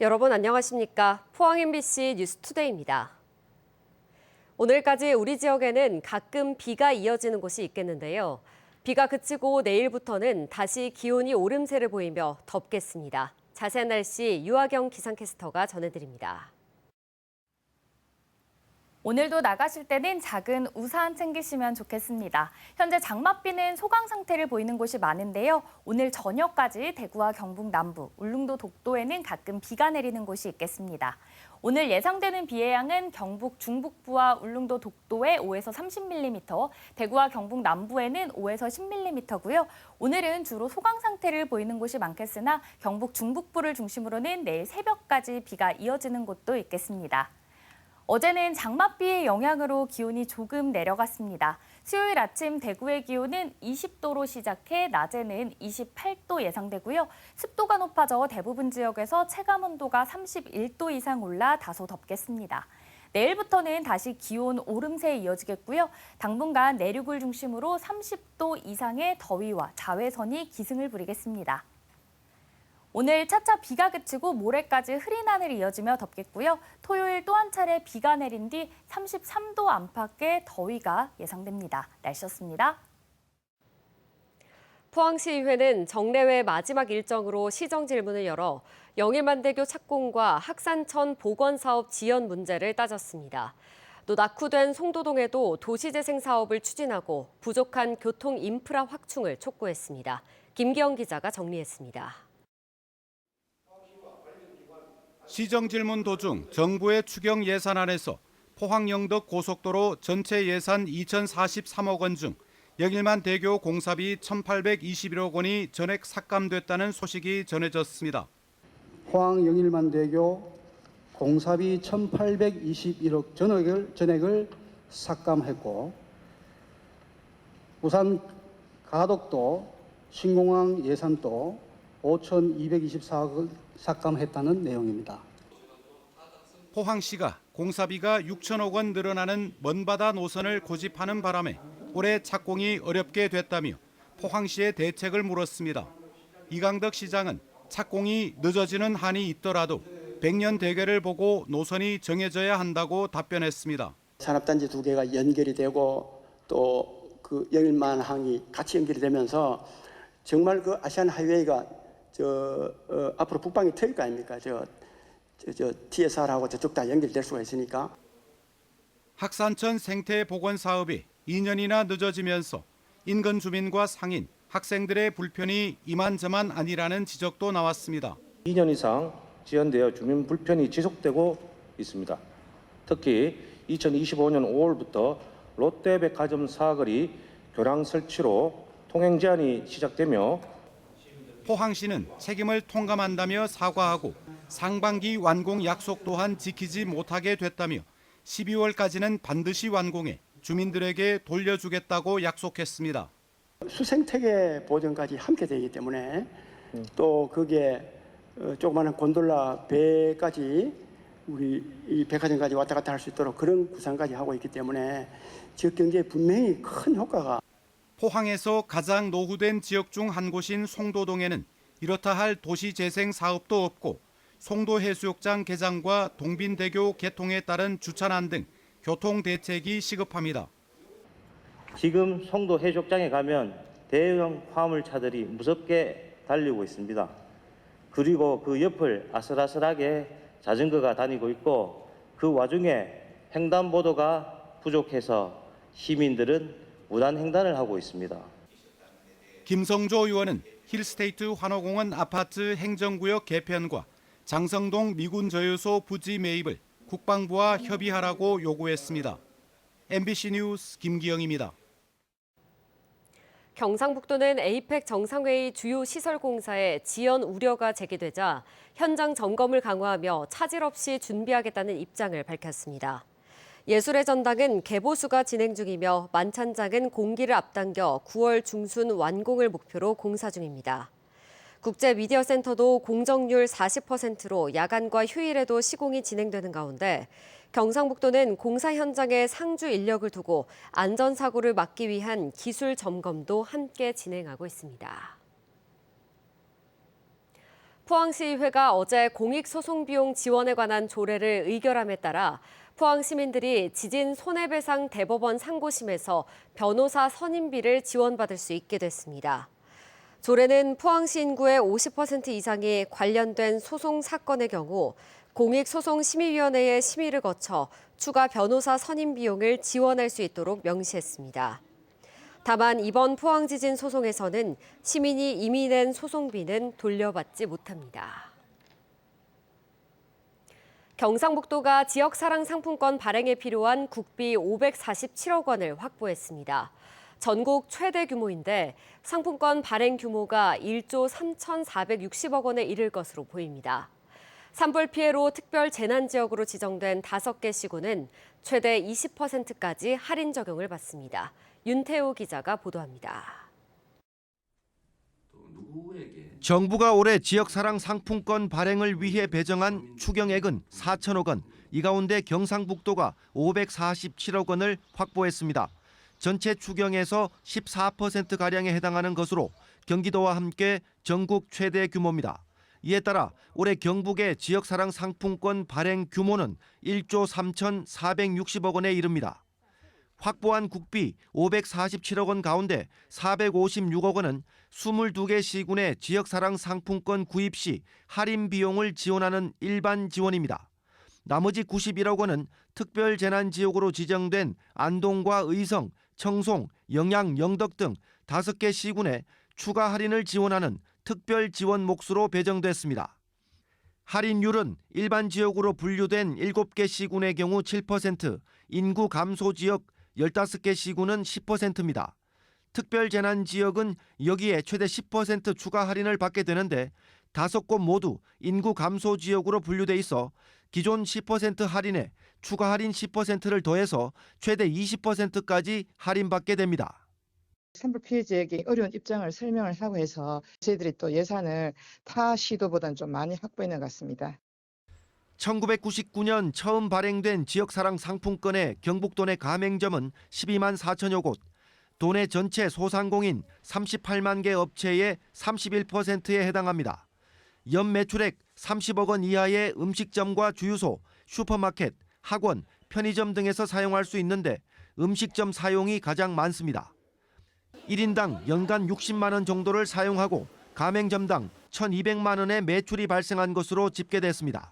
여러분 안녕하십니까? 포항 MBC 뉴스투데이입니다. 오늘까지 우리 지역에는 가끔 비가 이어지는 곳이 있겠는데요. 비가 그치고 내일부터는 다시 기온이 오름세를 보이며 덥겠습니다. 자세한 날씨 유아경 기상캐스터가 전해드립니다. 오늘도 나가실 때는 작은 우산 챙기시면 좋겠습니다. 현재 장맛비는 소강 상태를 보이는 곳이 많은데요. 오늘 저녁까지 대구와 경북 남부, 울릉도 독도에는 가끔 비가 내리는 곳이 있겠습니다. 오늘 예상되는 비의 양은 경북 중북부와 울릉도 독도에 5에서 30mm, 대구와 경북 남부에는 5에서 10mm고요. 오늘은 주로 소강 상태를 보이는 곳이 많겠으나 경북 중북부를 중심으로는 내일 새벽까지 비가 이어지는 곳도 있겠습니다. 어제는 장맛비의 영향으로 기온이 조금 내려갔습니다. 수요일 아침 대구의 기온은 20도로 시작해 낮에는 28도 예상되고요. 습도가 높아져 대부분 지역에서 체감온도가 31도 이상 올라 다소 덥겠습니다. 내일부터는 다시 기온 오름세에 이어지겠고요. 당분간 내륙을 중심으로 30도 이상의 더위와 자외선이 기승을 부리겠습니다. 오늘 차차 비가 그치고 모레까지 흐린 하늘이 이어지며 덥겠고요. 토요일 또 한 차례 비가 내린 뒤 33도 안팎의 더위가 예상됩니다. 날씨였습니다. 포항시의회는 정례회 마지막 일정으로 시정질문을 열어 영일만대교 착공과 학산천 보건사업 지연 문제를 따졌습니다. 또 낙후된 송도동에도 도시재생 사업을 추진하고 부족한 교통 인프라 확충을 촉구했습니다. 김기영 기자가 정리했습니다. 시정질문 도중 정부의 추경 예산안에서 포항-영덕 고속도로 전체 예산 2,043억 원 중 영일만 대교 공사비 1,821억 원이 전액 삭감됐다는 소식이 전해졌습니다. 포항 영일만 대교 공사비 1,821억 전액을 삭감했고 부산 가덕도 신공항 예산도 5,224억을 삭감했다는 내용입니다. 포항시가 공사비가 6천억 원 늘어나는 먼바다 노선을 고집하는 바람에 올해 착공이 어렵게 됐다며 포항시의 대책을 물었습니다. 이강덕 시장은 착공이 늦어지는 한이 있더라도 100년 대계를 보고 노선이 정해져야 한다고 답변했습니다. 산업단지 두 개가 연결이 되고 또 그 영일만항이 같이 연결이 되면서 정말 그 아시안 하이웨이가 앞으로 북방이 트일 거 아닙니까? TSR하고 저쪽 다 연결될 수가 있으니까. 학산천 생태 복원 사업이 2년이나 늦어지면서 인근 주민과 상인, 학생들의 불편이 이만저만 아니라는 지적도 나왔습니다. 2년 이상 지연되어 주민 불편이 지속되고 있습니다. 특히 2025년 5월부터 롯데백화점 사거리 교량 설치로 통행 제한이 시작되며 포항시는 책임을 통감한다며 사과하고 상반기 완공 약속 또한 지키지 못하게 됐다며 12월까지는 반드시 완공해 주민들에게 돌려주겠다고 약속했습니다. 수생태계 보전까지 함께 되기 때문에 또 그게 조그마한 곤돌라 배까지 우리 이 백화점까지 왔다 갔다 할 수 있도록 그런 구상까지 하고 있기 때문에 지역 경제에 분명히 큰 효과가. 포항에서 가장 노후된 지역 중 한 곳인 송도동에는 이렇다 할 도시재생 사업도 없고 송도해수욕장 개장과 동빈대교 개통에 따른 주차난 등 교통 대책이 시급합니다. 지금 송도 해수욕장에 가면 대형 화물차들이 무섭게 달리고 있습니다. 그리고 그 옆을 아슬아슬하게 자전거가 다니고 있고 그 와중에 횡단보도가 부족해서 시민들은 무단횡단을 하고 있습니다. 김성조 의원은 힐스테이트 환호공원 아파트 행정구역 개편과 장성동 미군저유소 부지 매입을 국방부와 협의하라고 요구했습니다. MBC 뉴스 김기영입니다. 경상북도는 에이펙 정상회의 주요 시설 공사에 지연 우려가 제기되자 현장 점검을 강화하며 차질 없이 준비하겠다는 입장을 밝혔습니다. 예술의 전당은 개보수가 진행 중이며 만찬장은 공기를 앞당겨 9월 중순 완공을 목표로 공사 중입니다. 국제미디어센터도 공정률 40%로 야간과 휴일에도 시공이 진행되는 가운데 경상북도는 공사 현장에 상주 인력을 두고 안전사고를 막기 위한 기술 점검도 함께 진행하고 있습니다. 포항시의회가 어제 공익소송비용 지원에 관한 조례를 의결함에 따라 포항 시민들이 지진 손해배상 대법원 상고심에서 변호사 선임비를 지원받을 수 있게 됐습니다. 조례는 포항시 인구의 50% 이상이 관련된 소송 사건의 경우 공익소송심의위원회의 심의를 거쳐 추가 변호사 선임 비용을 지원할 수 있도록 명시했습니다. 다만 이번 포항 지진 소송에서는 시민이 이미 낸 소송비는 돌려받지 못합니다. 경상북도가 지역사랑 상품권 발행에 필요한 국비 547억 원을 확보했습니다. 전국 최대 규모인데 상품권 발행 규모가 1조 3,460억 원에 이를 것으로 보입니다. 산불 피해로 특별 재난 지역으로 지정된 5개 시군은 최대 20%까지 할인 적용을 받습니다. 윤태호 기자가 보도합니다. 정부가 올해 지역사랑 상품권 발행을 위해 배정한 추경액은 4천억 원, 이 가운데 경상북도가 547억 원을 확보했습니다. 전체 추경에서 14%가량에 해당하는 것으로 경기도와 함께 전국 최대 규모입니다. 이에 따라 올해 경북의 지역사랑 상품권 발행 규모는 1조 3,460억 원에 이릅니다. 확보한 국비 547억 원 가운데 456억 원은 22개 시군의 지역사랑 상품권 구입 시 할인 비용을 지원하는 일반 지원입니다. 나머지 91억 원은 특별재난지역으로 지정된 안동과 의성, 청송, 영양, 영덕 등 5개 시군에 추가 할인을 지원하는 특별지원 몫으로 배정됐습니다. 할인율은 일반 지역으로 분류된 7개 시군의 경우 7%, 인구 감소 지역 15개 시군은 10%입니다. 특별재난지역은 여기에 최대 10% 추가 할인을 받게 되는데 5곳 모두 인구 감소 지역으로 분류돼 있어 기존 10% 할인에 추가 할인 10%를 더해서 최대 20%까지 할인받게 됩니다. 산불 피해자에게 어려운 입장을 설명을 하고 해서 저희들이 또 예산을 타 시도보다는 좀 많이 확보해 것 같습니다. 1999년 처음 발행된 지역사랑 상품권의 경북도 내 가맹점은 12만 4천여 곳, 도내 전체 소상공인 38만 개 업체의 31%에 해당합니다. 연 매출액 30억 원 이하의 음식점과 주유소, 슈퍼마켓, 학원, 편의점 등에서 사용할 수 있는데 음식점 사용이 가장 많습니다. 1인당 연간 60만 원 정도를 사용하고 가맹점당 1,200만 원의 매출이 발생한 것으로 집계됐습니다.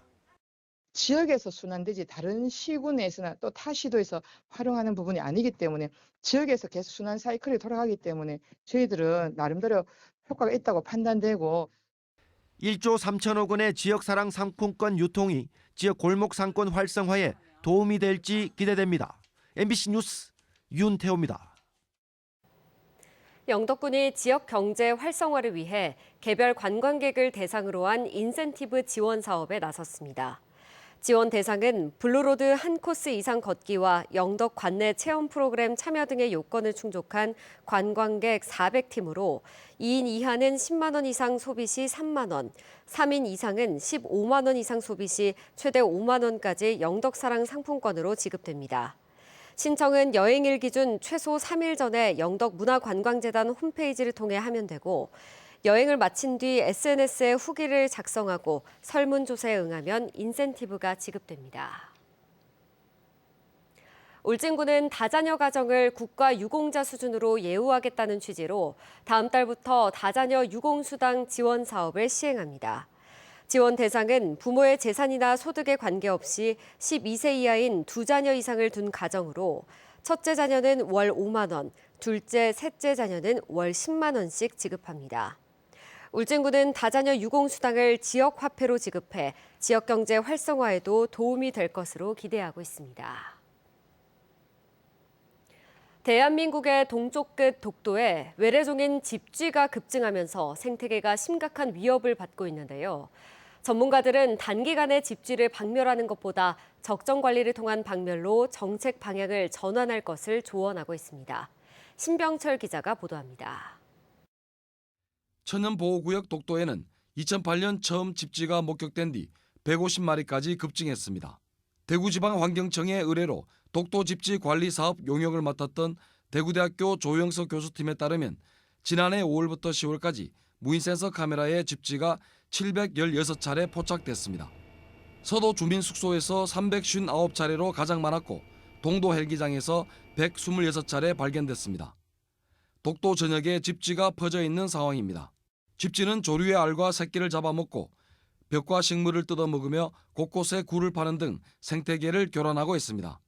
지역에서 순환되지 다른 시군에서나 또 타 시도에서 활용하는 부분이 아니기 때문에 지역에서 계속 순환 사이클이 돌아가기 때문에 저희들은 나름대로 효과가 있다고 판단되고 1조 3천억 원의 지역사랑 상품권 유통이 지역 골목 상권 활성화에 도움이 될지 기대됩니다. MBC 뉴스 윤태호입니다. 영덕군이 지역 경제 활성화를 위해 개별 관광객을 대상으로 한 인센티브 지원 사업에 나섰습니다. 지원 대상은 블루로드 한 코스 이상 걷기와 영덕 관내 체험 프로그램 참여 등의 요건을 충족한 관광객 400팀으로 2인 이하는 10만 원 이상 소비 시 3만 원, 3인 이상은 15만 원 이상 소비 시 최대 5만 원까지 영덕사랑 상품권으로 지급됩니다. 신청은 여행일 기준 최소 3일 전에 영덕문화관광재단 홈페이지를 통해 하면 되고 여행을 마친 뒤 SNS에 후기를 작성하고 설문조사에 응하면 인센티브가 지급됩니다. 울진군은 다자녀 가정을 국가 유공자 수준으로 예우하겠다는 취지로 다음 달부터 다자녀 유공수당 지원 사업을 시행합니다. 지원 대상은 부모의 재산이나 소득에 관계없이 12세 이하인 2자녀 이상을 둔 가정으로 첫째 자녀는 월 5만 원, 둘째, 셋째 자녀는 월 10만 원씩 지급합니다. 울진군은 다자녀 유공수당을 지역 화폐로 지급해 지역 경제 활성화에도 도움이 될 것으로 기대하고 있습니다. 대한민국의 동쪽 끝 독도에 외래종인 집쥐가 급증하면서 생태계가 심각한 위협을 받고 있는데요. 전문가들은 단기간에 집쥐를 박멸하는 것보다 적정 관리를 통한 박멸로 정책 방향을 전환할 것을 조언하고 있습니다. 신병철 기자가 보도합니다. 천연보호구역 독도에는 2008년 처음 집쥐가 목격된 뒤 150마리까지 급증했습니다. 대구지방환경청의 의뢰로 독도 집쥐 관리 사업 용역을 맡았던 대구대학교 조영석 교수팀에 따르면 지난해 5월부터 10월까지 무인 센서 카메라에 집지가 716차례 포착됐습니다. 서도 주민 숙소에서 359차례로 가장 많았고 동도 헬기장에서 126차례 발견됐습니다. 독도 전역에 집지가 퍼져 있는 상황입니다. 집지는 조류의 알과 새끼를 잡아먹고 벽과 식물을 뜯어먹으며 곳곳에 굴을 파는 등 생태계를 교란하고 있습니다.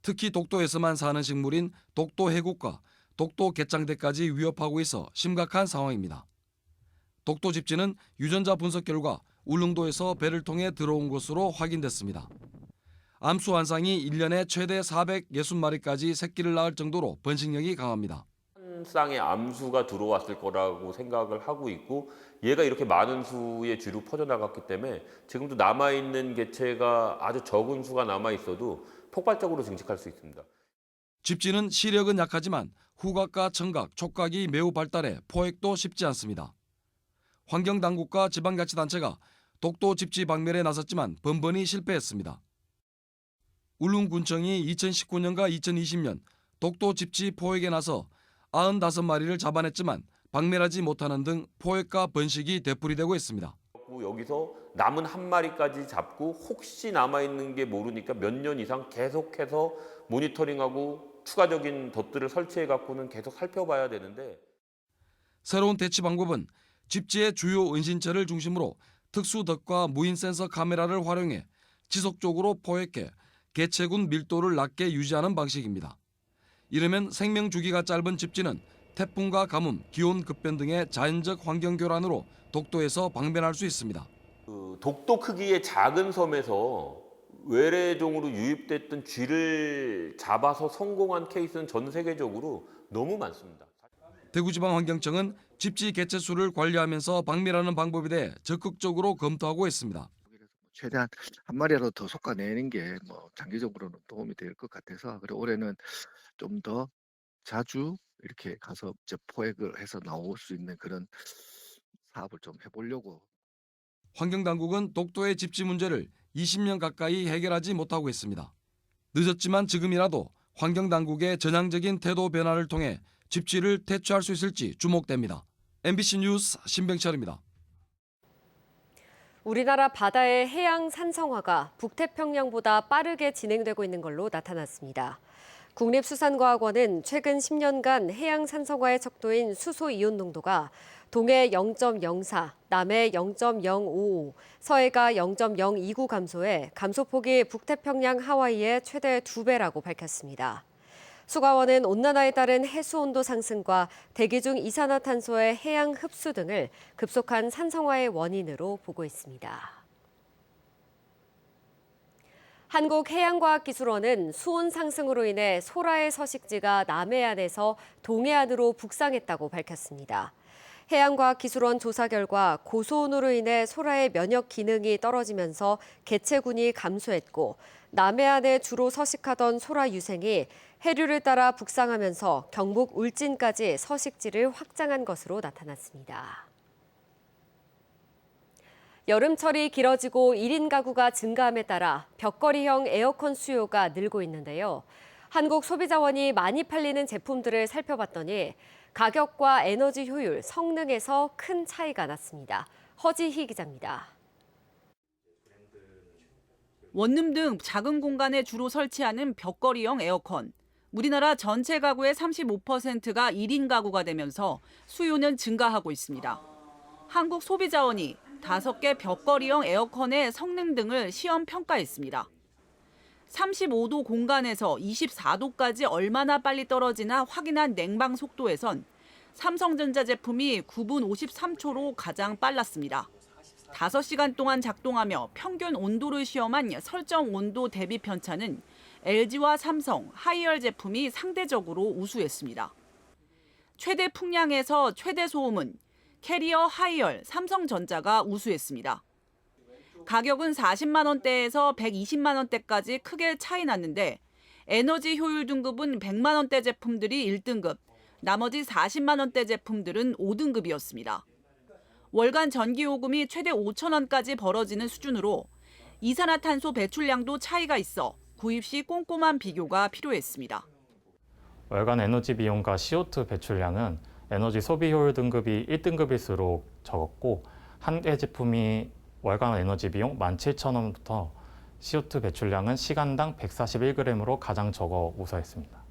특히 독도에서만 사는 식물인 독도 해국과 독도 개창대까지 위협하고 있어 심각한 상황입니다. 독도 집지는 유전자 분석 결과 울릉도에서 배를 통해 들어온 것으로 확인됐습니다. 암수 한상이 1년에 최대 460마리까지 새끼를 낳을 정도로 번식력이 강합니다. 한 쌍의 암수가 들어왔을 거라고 생각을 하고 있고 얘가 이렇게 많은 수의 쥐로 퍼져나갔기 때문에 지금도 남아있는 개체가 아주 적은 수가 남아있어도 폭발적으로 증식할 수 있습니다. 집지는 시력은 약하지만 후각과 청각, 촉각이 매우 발달해 포획도 쉽지 않습니다. 환경당국과 지방자치단체가 독도 집지 박멸에 나섰지만 번번이 실패했습니다. 울릉군청이 2019년과 2020년 독도 집지 포획에 나서 95마리를 잡아냈지만 박멸하지 못하는 등 포획과 번식이 되풀이되고 있습니다. 여기서 남은 한 마리까지 잡고 혹시 남아있는 게 모르니까 몇 년 이상 계속해서 모니터링하고 추가적인 덫들을 설치해 갖고는 계속 살펴봐야 되는데 새로운 대치 방법은 집지의 주요 은신처를 중심으로 특수덫과 무인 센서 카메라를 활용해 지속적으로 포획해 개체군 밀도를 낮게 유지하는 방식입니다. 이러면 생명 주기가 짧은 집지는 태풍과 가뭄, 기온 급변 등의 자연적 환경 교란으로 독도에서 방변할 수 있습니다. 독도 크기의 작은 섬에서 외래종으로 유입됐던 쥐를 잡아서 성공한 케이스는 전 세계적으로 너무 많습니다. 대구지방환경청은 집지 개체 수를 관리하면서 박멸하는 방법에 대해 적극적으로 검토하고 있습니다. 최대한 한 마리라도 더 솎아내는 게 장기적으로는 도움이 될 것 같아서 그리고 올해는 좀 더 자주 이렇게 가서 이제 포획을 해서 나올 수 있는 그런 사업을 좀 해보려고. 환경당국은 독도의 집지 문제를 20년 가까이 해결하지 못하고 있습니다. 늦었지만 지금이라도 환경당국의 전향적인 태도 변화를 통해 집지를 퇴치할 수 있을지 주목됩니다. MBC 뉴스 신병철입니다. 우리나라 바다의 해양 산성화가 북태평양보다 빠르게 진행되고 있는 걸로 나타났습니다. 국립수산과학원은 최근 10년간 해양 산성화의 척도인 수소 이온 농도가 동해 0.04, 남해 0.055, 서해가 0.029 감소해 감소폭이 북태평양 하와이의 최대 2배라고 밝혔습니다. 수과원은 온난화에 따른 해수온도 상승과 대기 중 이산화탄소의 해양 흡수 등을 급속한 산성화의 원인으로 보고 있습니다. 한국해양과학기술원은 수온 상승으로 인해 소라의 서식지가 남해안에서 동해안으로 북상했다고 밝혔습니다. 해양과학기술원 조사 결과 고수온으로 인해 소라의 면역 기능이 떨어지면서 개체군이 감소했고 남해안에 주로 서식하던 소라 유생이 해류를 따라 북상하면서 경북 울진까지 서식지를 확장한 것으로 나타났습니다. 여름철이 길어지고 1인 가구가 증가함에 따라 벽걸이형 에어컨 수요가 늘고 있는데요. 한국소비자원이 많이 팔리는 제품들을 살펴봤더니 가격과 에너지 효율, 성능에서 큰 차이가 났습니다. 허지희 기자입니다. 원룸 등 작은 공간에 주로 설치하는 벽걸이형 에어컨. 우리나라 전체 가구의 35%가 1인 가구가 되면서 수요는 증가하고 있습니다. 한국소비자원이 5개 벽걸이형 에어컨의 성능 등을 시험 평가했습니다. 35도 공간에서 24도까지 얼마나 빨리 떨어지나 확인한 냉방 속도에선 삼성전자 제품이 9분 53초로 가장 빨랐습니다. 5시간 동안 작동하며 평균 온도를 시험한 설정 온도 대비 편차는 LG와 삼성, 하이얼 제품이 상대적으로 우수했습니다. 최대 풍량에서 최대 소음은 캐리어 하이얼, 삼성전자가 우수했습니다. 가격은 40만 원대에서 120만 원대까지 크게 차이 났는데 에너지 효율 등급은 100만 원대 제품들이 1등급, 나머지 40만 원대 제품들은 5등급이었습니다. 월간 전기요금이 최대 5천 원까지 벌어지는 수준으로 이산화탄소 배출량도 차이가 있어 구입 시 꼼꼼한 비교가 필요했습니다. 월간 에너지 비용과 CO2 배출량은 에너지 소비 효율 등급이 1등급일수록 적었고 한 개 제품이 월간 에너지 비용 17,000원부터 CO2 배출량은 시간당 141g으로 가장 적어 우수했습니다.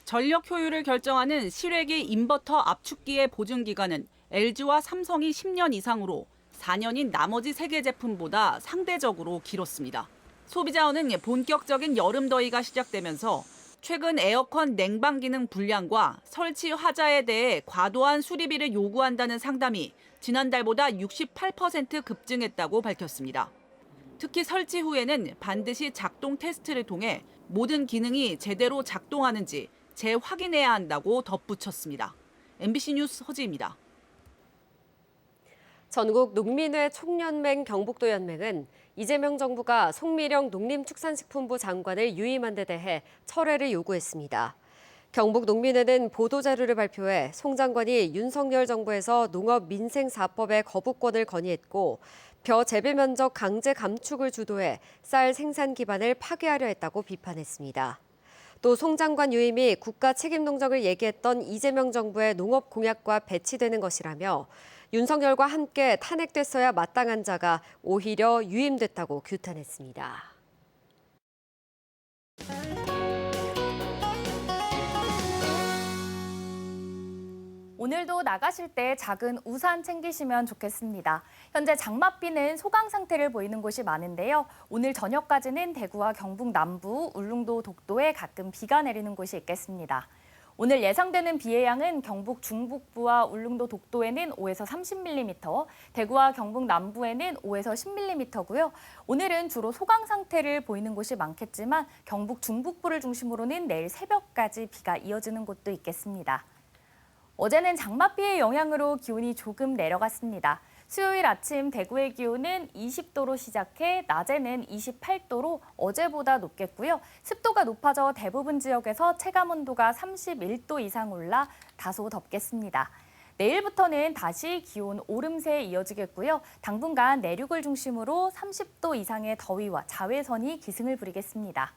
전력 효율을 결정하는 실외기 인버터 압축기의 보증 기간은 LG와 삼성이 10년 이상으로 4년인 나머지 3개 제품보다 상대적으로 길었습니다. 소비자원은 본격적인 여름 더위가 시작되면서 최근 에어컨 냉방 기능 불량과 설치 하자에 대해 과도한 수리비를 요구한다는 상담이 지난달보다 68% 급증했다고 밝혔습니다. 특히 설치 후에는 반드시 작동 테스트를 통해 모든 기능이 제대로 작동하는지 재확인해야 한다고 덧붙였습니다. MBC 뉴스 허지입니다. 전국 농민회 총연맹 경북도 연맹은 이재명 정부가 송미령 농림축산식품부 장관을 유임한 데 대해 철회를 요구했습니다. 경북농민회는 보도자료를 발표해 송 장관이 윤석열 정부에서 농업민생사법의 거부권을 건의했고 벼 재배 면적 강제 감축을 주도해 쌀 생산 기반을 파괴하려 했다고 비판했습니다. 또 송 장관 유임이 국가 책임 농정을 얘기했던 이재명 정부의 농업 공약과 배치되는 것이라며 윤석열과 함께 탄핵됐어야 마땅한 자가 오히려 유임됐다고 규탄했습니다. 오늘도 나가실 때 작은 우산 챙기시면 좋겠습니다. 현재 장맛비는 소강 상태를 보이는 곳이 많은데요. 오늘 저녁까지는 대구와 경북 남부, 울릉도, 독도에 가끔 비가 내리는 곳이 있겠습니다. 오늘 예상되는 비의 양은 경북 중북부와 울릉도 독도에는 5에서 30mm, 대구와 경북 남부에는 5에서 10mm고요. 오늘은 주로 소강 상태를 보이는 곳이 많겠지만 경북 중북부를 중심으로는 내일 새벽까지 비가 이어지는 곳도 있겠습니다. 어제는 장맛비의 영향으로 기온이 조금 내려갔습니다. 수요일 아침 대구의 기온은 20도로 시작해 낮에는 28도로 어제보다 높겠고요. 습도가 높아져 대부분 지역에서 체감온도가 31도 이상 올라 다소 덥겠습니다. 내일부터는 다시 기온 오름세에 이어지겠고요. 당분간 내륙을 중심으로 30도 이상의 더위와 자외선이 기승을 부리겠습니다.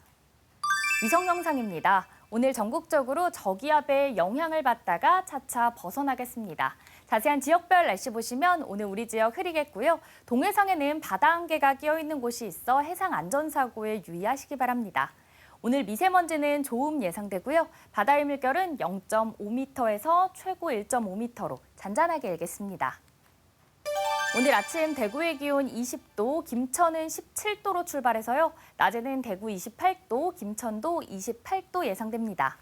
위성 영상입니다. 오늘 전국적으로 저기압의 영향을 받다가 차차 벗어나겠습니다. 자세한 지역별 날씨 보시면 오늘 우리 지역 흐리겠고요. 동해상에는 바다 안개가 끼어있는 곳이 있어 해상 안전사고에 유의하시기 바랍니다. 오늘 미세먼지는 좋음 예상되고요. 바다의 물결은 0.5m에서 최고 1.5m로 잔잔하게 일겠습니다. 오늘 아침 대구의 기온 20도, 김천은 17도로 출발해서요. 낮에는 대구 28도, 김천도 28도 예상됩니다.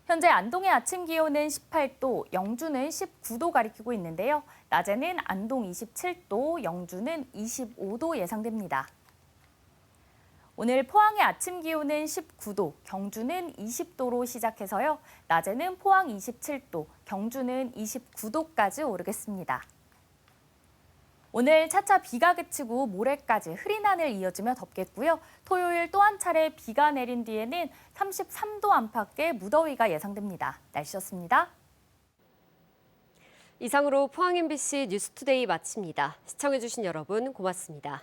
현재 안동의 아침 기온은 18도, 영주는 19도 가리키고 있는데요. 낮에는 안동 27도, 영주는 25도 예상됩니다. 오늘 포항의 아침 기온은 19도, 경주는 20도로 시작해서요. 낮에는 포항 27도, 경주는 29도까지 오르겠습니다. 오늘 차차 비가 그치고 모레까지 흐린 하늘 이어지며 덥겠고요. 토요일 또 한 차례 비가 내린 뒤에는 33도 안팎의 무더위가 예상됩니다. 날씨였습니다. 이상으로 포항 MBC 뉴스투데이 마칩니다. 시청해주신 여러분 고맙습니다.